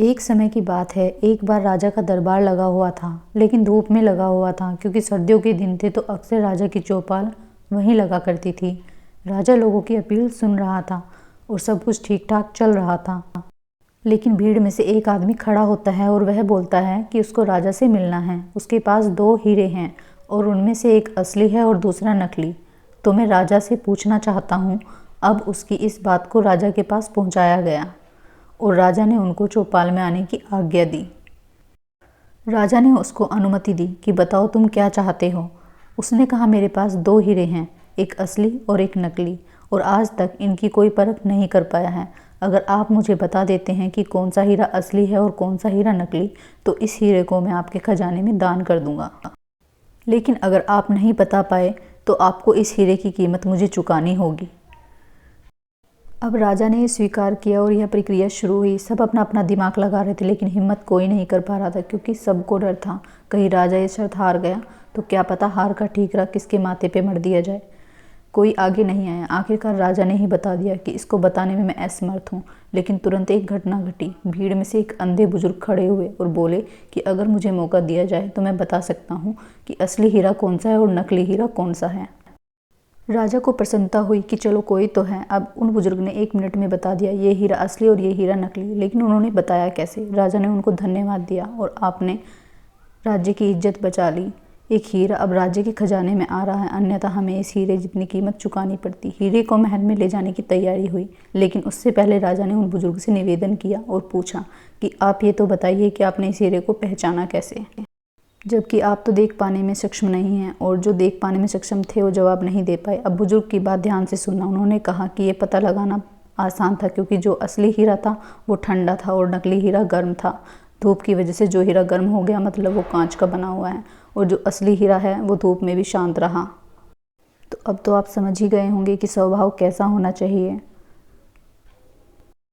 एक समय की बात है, एक बार राजा का दरबार लगा हुआ था, लेकिन धूप में लगा हुआ था क्योंकि सर्दियों के दिन थे तो अक्सर राजा की चौपाल वहीं लगा करती थी। राजा लोगों की अपील सुन रहा था और सब कुछ ठीक ठाक चल रहा था। लेकिन भीड़ में से एक आदमी खड़ा होता है और वह बोलता है कि उसको राजा से मिलना है। उसके पास 2 हीरे हैं और उनमें से एक असली है और दूसरा नकली। तो मैं राजा से पूछना चाहता हूँ। अब उसकी इस बात को राजा के पास पहुँचाया गया और राजा ने उनको चौपाल में आने की आज्ञा दी। राजा ने उसको अनुमति दी कि बताओ तुम क्या चाहते हो। उसने कहा मेरे पास 2 हीरे हैं, एक असली और एक नकली, और आज तक इनकी कोई परख नहीं कर पाया है। अगर आप मुझे बता देते हैं कि कौन सा हीरा असली है और कौन सा हीरा नकली, तो इस हीरे को मैं आपके खजाने में दान कर दूंगा। लेकिन अगर आप नहीं बता पाए तो आपको इस हीरे की कीमत मुझे चुकानी होगी। अब राजा ने स्वीकार किया और यह प्रक्रिया शुरू हुई। सब अपना अपना दिमाग लगा रहे थे, लेकिन हिम्मत कोई नहीं कर पा रहा था क्योंकि सबको डर था कहीं राजा ये शर्त हार गया तो क्या पता हार का ठीकरा किसके माथे पे मढ़ दिया जाए। कोई आगे नहीं आया। आखिरकार राजा ने ही बता दिया कि इसको बताने में मैं असमर्थ हूँ। लेकिन तुरंत एक घटना घटी। भीड़ में से एक अंधे बुजुर्ग खड़े हुए और बोले कि अगर मुझे मौका दिया जाए तो मैं बता सकता हूँ कि असली हीरा कौन सा है और नकली हीरा कौन सा है। राजा को प्रसन्नता हुई कि चलो कोई तो है। अब उन बुजुर्ग ने 1 मिनट में बता दिया ये हीरा असली और ये हीरा नकली। लेकिन उन्होंने बताया कैसे। राजा ने उनको धन्यवाद दिया और आपने राज्य की इज्जत बचा ली। एक हीरा अब राज्य के खजाने में आ रहा है, अन्यथा हमें इस हीरे जितनी कीमत चुकानी पड़ती। हीरे को महल में ले जाने की तैयारी हुई, लेकिन उससे पहले राजा ने उन बुजुर्ग से निवेदन किया और पूछा कि आप ये तो बताइए कि आपने इस हीरे को पहचाना कैसे, जबकि आप तो देख पाने में सक्षम नहीं हैं। और जो देख पाने में सक्षम थे वो जवाब नहीं दे पाए। अब बुजुर्ग की बात ध्यान से सुनना। उन्होंने कहा कि ये पता लगाना आसान था क्योंकि जो असली हीरा था वो ठंडा था और नकली हीरा गर्म था। धूप की वजह से जो हीरा गर्म हो गया मतलब वो कांच का बना हुआ है, और जो असली हीरा है वो धूप में भी शांत रहा। तो अब तो आप समझ ही गए होंगे कि स्वभाव कैसा होना चाहिए।